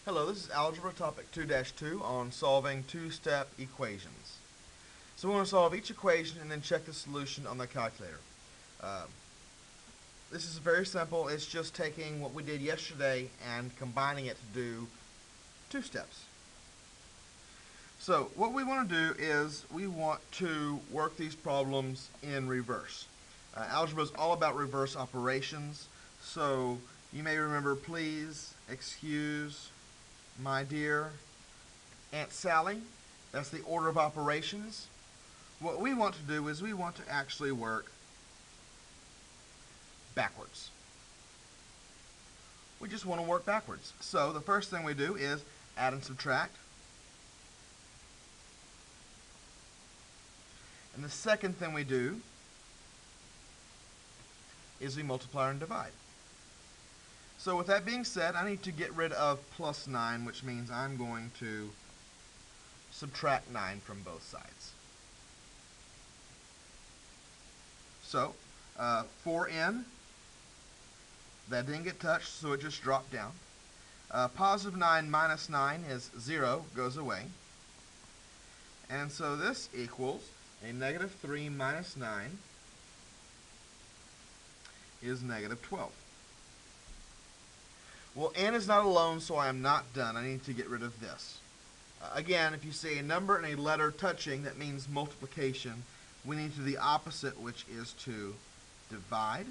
Hello, this is Algebra topic 2-2 on solving two-step equations. So we want to solve each equation and then check the solution on the calculator. This is very simple. It's just taking what we did yesterday and combining it to do two steps. So what we want to do is we want to work these problems in reverse. Algebra is all about reverse operations. So you may remember please, excuse, my dear, Aunt Sally. That's the order of operations. What we want to do is we want to actually work backwards. We just want to work backwards. So the first thing we do is add and subtract. And the second thing we do is we multiply and divide. So with that being said, I need to get rid of plus 9, which means I'm going to subtract 9 from both sides. So 4n, that didn't get touched, so it just dropped down. Positive 9 minus 9 is 0, goes away. And so this equals a negative 3 minus 9 is negative 12. Well, n is not alone, so I am not done. I need to get rid of this. Again, if you see a number and a letter touching, that means multiplication. We need to do the opposite, which is to divide.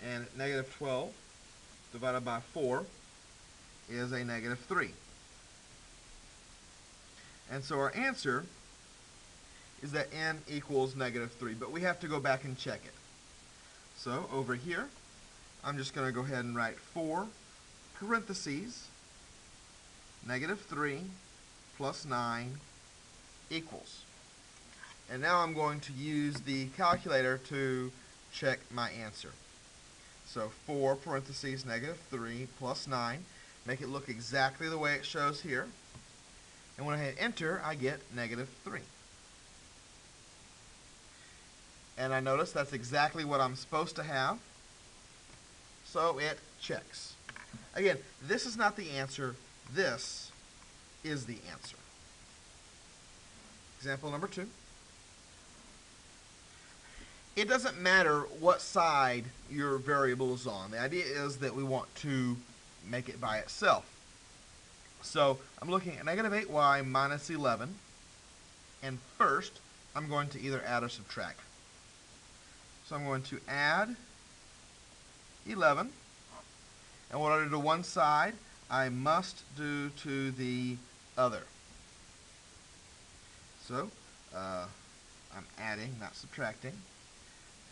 And negative 12 divided by 4 is a negative 3. And so our answer is that n equals negative 3, but we have to go back and check it. So over here, I'm just going to go ahead and write 4 parentheses negative 3 plus 9 equals. And now I'm going to use the calculator to check my answer. So 4 parentheses negative 3 plus 9, make it look exactly the way it shows here. And when I hit enter, I get negative 3. And I notice that's exactly what I'm supposed to have. So it checks. Again, this is not the answer. This is the answer. Example number 2. It doesn't matter what side your variable is on. The idea is that we want to make it by itself. So I'm looking at negative 8y minus 11. And first, I'm going to either add or subtract. So I'm going to add 11. And what I do to one side, I must do to the other. So I'm adding, not subtracting.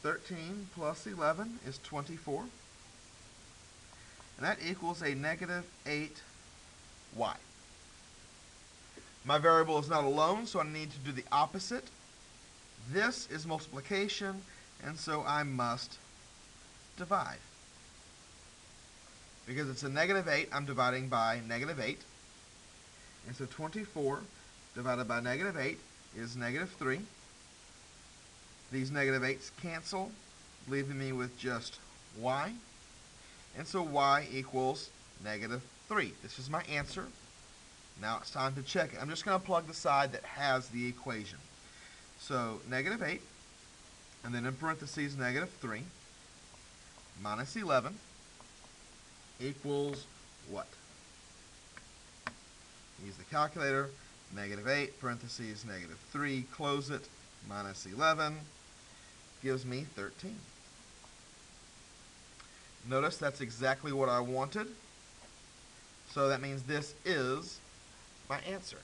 13 plus 11 is 24. And that equals a negative 8y. My variable is not alone, so I need to do the opposite. This is multiplication, and so I must divide. Because it's a negative 8, I'm dividing by negative 8. And so 24 divided by negative 8 is negative 3. These negative 8s cancel, leaving me with just y. And so y equals negative 3. This is my answer. Now it's time to check it. I'm just going to plug the side that has the equation. So negative 8, and then in parentheses negative 3, minus 11, equals what? Use the calculator. Negative 8, parentheses, negative 3, close it, minus 11, gives me 13. Notice that's exactly what I wanted. So that means this is my answer.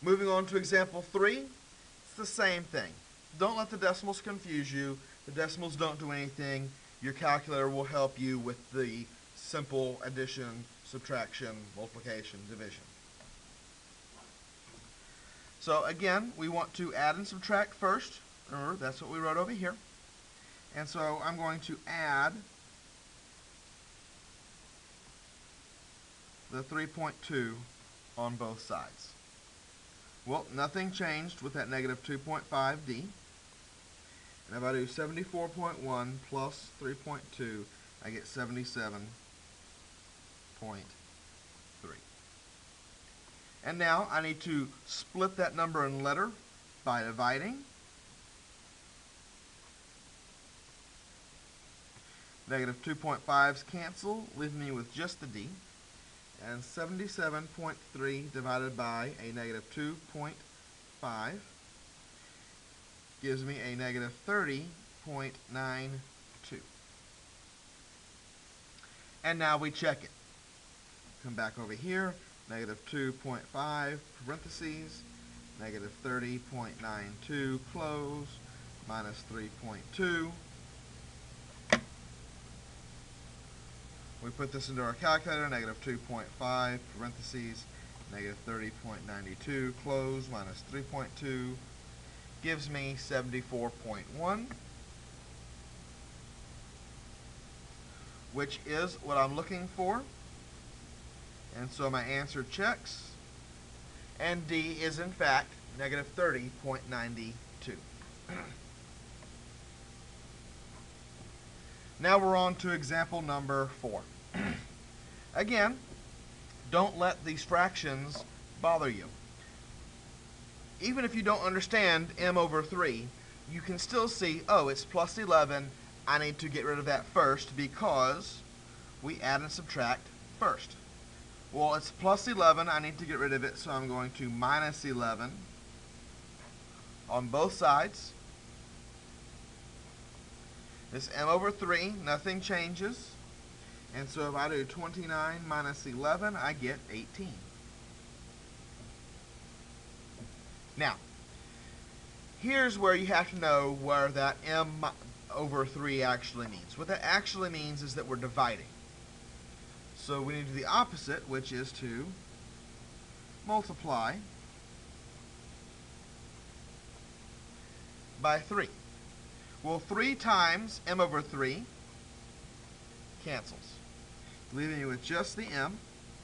Moving on to example 3, it's the same thing. Don't let the decimals confuse you. The decimals don't do anything. Your calculator will help you with the simple addition, subtraction, multiplication, division. So again, we want to add and subtract first. Remember, that's what we wrote over here. And so I'm going to add the 3.2 on both sides. Well, nothing changed with that negative 2.5d. And if I do 74.1 plus 3.2, I get 77.3. And now I need to split that number in letter by dividing. Negative 2.5's cancel, leaving me with just the D. And 77.3 divided by a negative 2.5 gives me a negative 30.92. And now we check it. Come back over here, negative 2.5 parentheses, negative 30.92 close, minus 3.2. We put this into our calculator, negative 2.5 parentheses, negative 30.92 close, minus 3.2 gives me 74.1, which is what I'm looking for. And so my answer checks, and D is in fact negative 30.92. Now we're on to example number 4. Again, don't let these fractions bother you. Even if you don't understand m over 3, you can still see, oh, it's plus 11. I need to get rid of that first because we add and subtract first. Well, it's plus 11. I need to get rid of it, so I'm going to minus 11 on both sides. This m over 3, nothing changes. And so if I do 29 minus 11, I get 18. Now, here's where you have to know where that m over 3 actually means. What that actually means is that we're dividing. So we need to do the opposite, which is to multiply by 3. Well, 3 times m over 3 cancels, leaving you with just the m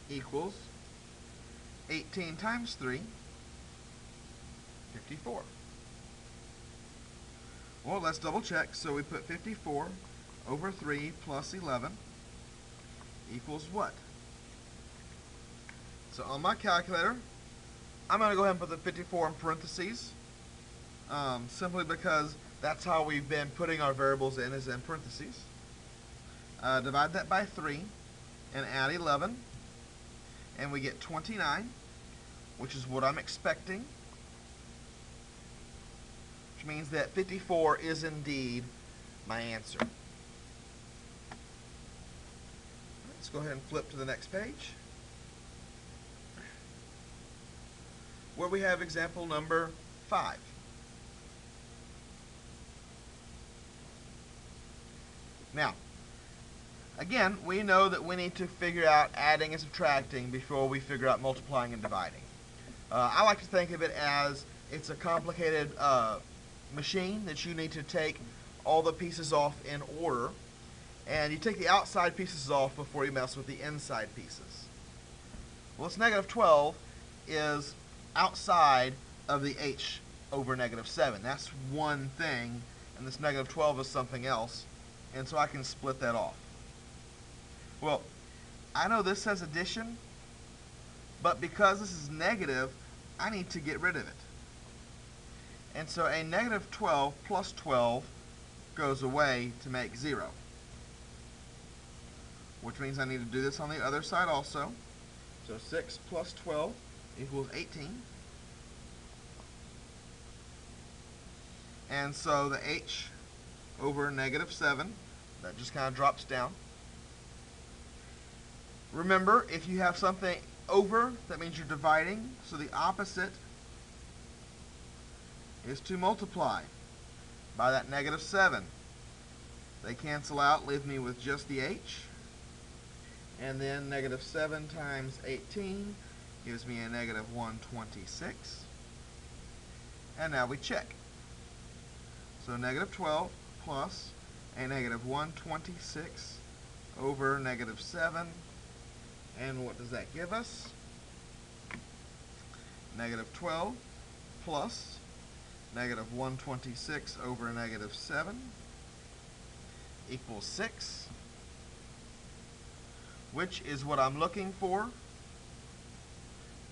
equals 18 times 3, 54. Well, let's double check. So we put 54 over 3 plus 11 equals what? So on my calculator, I'm going to go ahead and put the 54 in parentheses, simply because that's how we've been putting our variables in, is in parentheses. Divide that by 3 and add 11, and we get 29, which is what I'm expecting, which means that 54 is indeed my answer. Let's go ahead and flip to the next page, where we have example number 5. Now, again, we know that we need to figure out adding and subtracting before we figure out multiplying and dividing. I like to think of it as it's a complicated machine that you need to take all the pieces off in order, and you take the outside pieces off before you mess with the inside pieces. Well, this negative 12 is outside of the h over negative 7. That's one thing, and this negative 12 is something else, and so I can split that off. Well, I know this says addition, but because this is negative, I need to get rid of it. And so a negative 12 plus 12 goes away to make 0, which means I need to do this on the other side also. So 6 plus 12 equals 18. And so the h over negative 7, that just kind of drops down. Remember, if you have something over, that means you're dividing, so the opposite is to multiply by that negative 7. They cancel out, leave me with just the h. And then negative 7 times 18 gives me a negative 126. And now we check. So negative 12 plus a negative 126 over negative 7. And what does that give us? Negative 12 plus Negative 126 over negative 7 equals 6, which is what I'm looking for.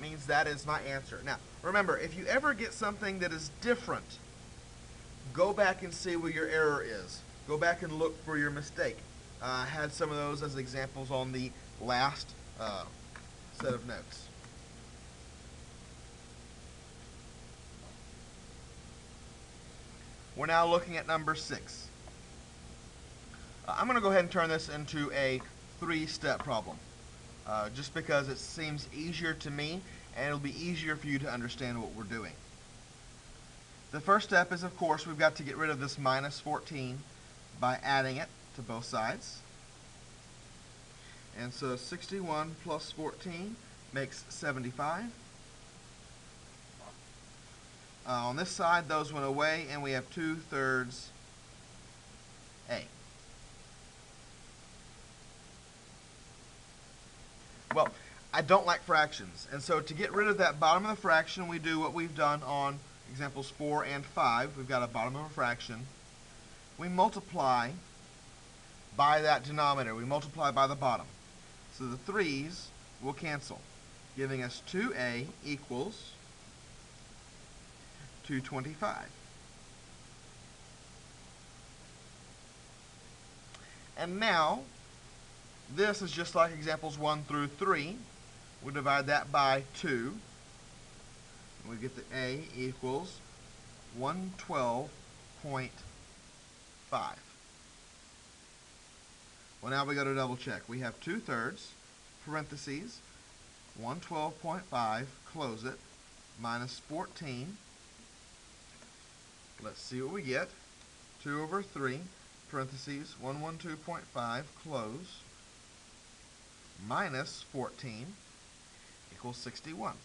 Means that is my answer. Now, remember, if you ever get something that is different, go back and see where your error is. Go back and look for your mistake. I had some of those as examples on the last set of notes. We're now looking at number 6. I'm going to go ahead and turn this into a 3-step problem, just because it seems easier to me, and it'll be easier for you to understand what we're doing. The first step is, of course, we've got to get rid of this minus 14 by adding it to both sides. And so 61 plus 14 makes 75. On this side, those went away, and we have 2/3 A. Well, I don't like fractions, and so to get rid of that bottom of the fraction, we do what we've done on examples 4 and 5. We've got a bottom of a fraction. We multiply by that denominator. We multiply by the bottom. So the 3's will cancel, giving us 2A equals 225. And now, this is just like examples 1 through 3. We divide that by 2. And we get the A equals 112.5. Well, now we got to double check. We have 2/3, parentheses, 112.5, close it, minus 14. Let's see what we get. 2 over 3, parentheses, 112.5, close, minus 14 equals 61,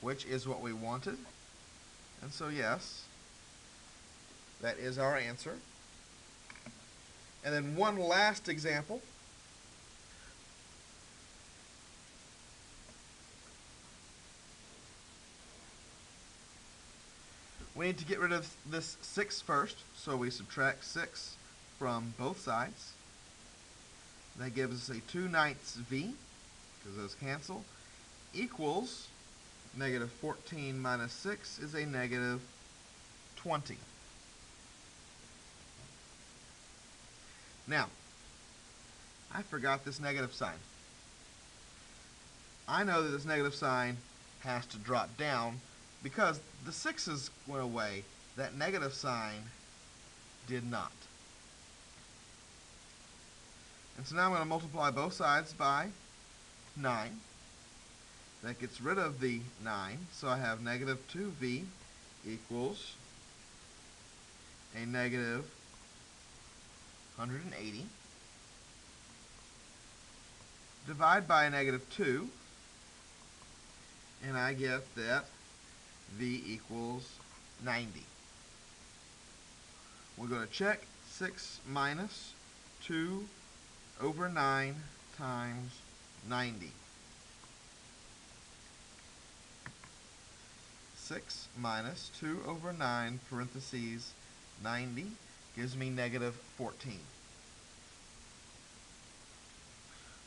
which is what we wanted. And so, yes, that is our answer. And then one last example. We need to get rid of this 6 first, so we subtract 6 from both sides. That gives us a 2/9 V, because those cancel, equals negative 14 minus 6 is a negative 20. Now, I forgot this negative sign. I know that this negative sign has to drop down because the 6's went away. That negative sign did not. And so now I'm going to multiply both sides by 9. That gets rid of the 9, so I have negative 2V equals a negative 180. Divide by a negative 2, and I get that V equals 90. We're going to check 6 minus 2 over 9 times 90. 6 minus 2 over 9, parentheses, 90, gives me negative 14,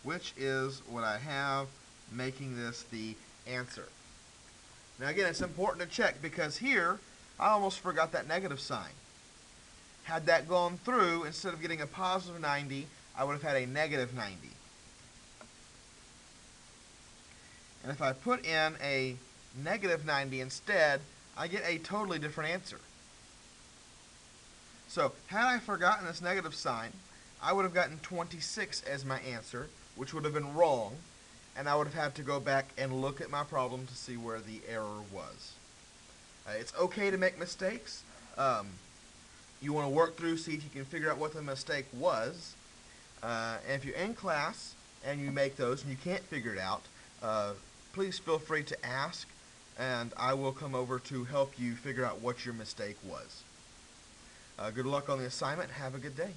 which is what I have, making this the answer. Now again, it's important to check because here I almost forgot that negative sign. Had that gone through, instead of getting a positive 90, I would have had a negative 90. And if I put in a negative 90 instead, I get a totally different answer. So, had I forgotten this negative sign, I would have gotten 26 as my answer, which would have been wrong, and I would have had to go back and look at my problem to see where the error was. It's okay to make mistakes. You want to work through, see if you can figure out what the mistake was. And if you're in class and you make those and you can't figure it out, please feel free to ask, and I will come over to help you figure out what your mistake was. Good luck on the assignment. Have a good day.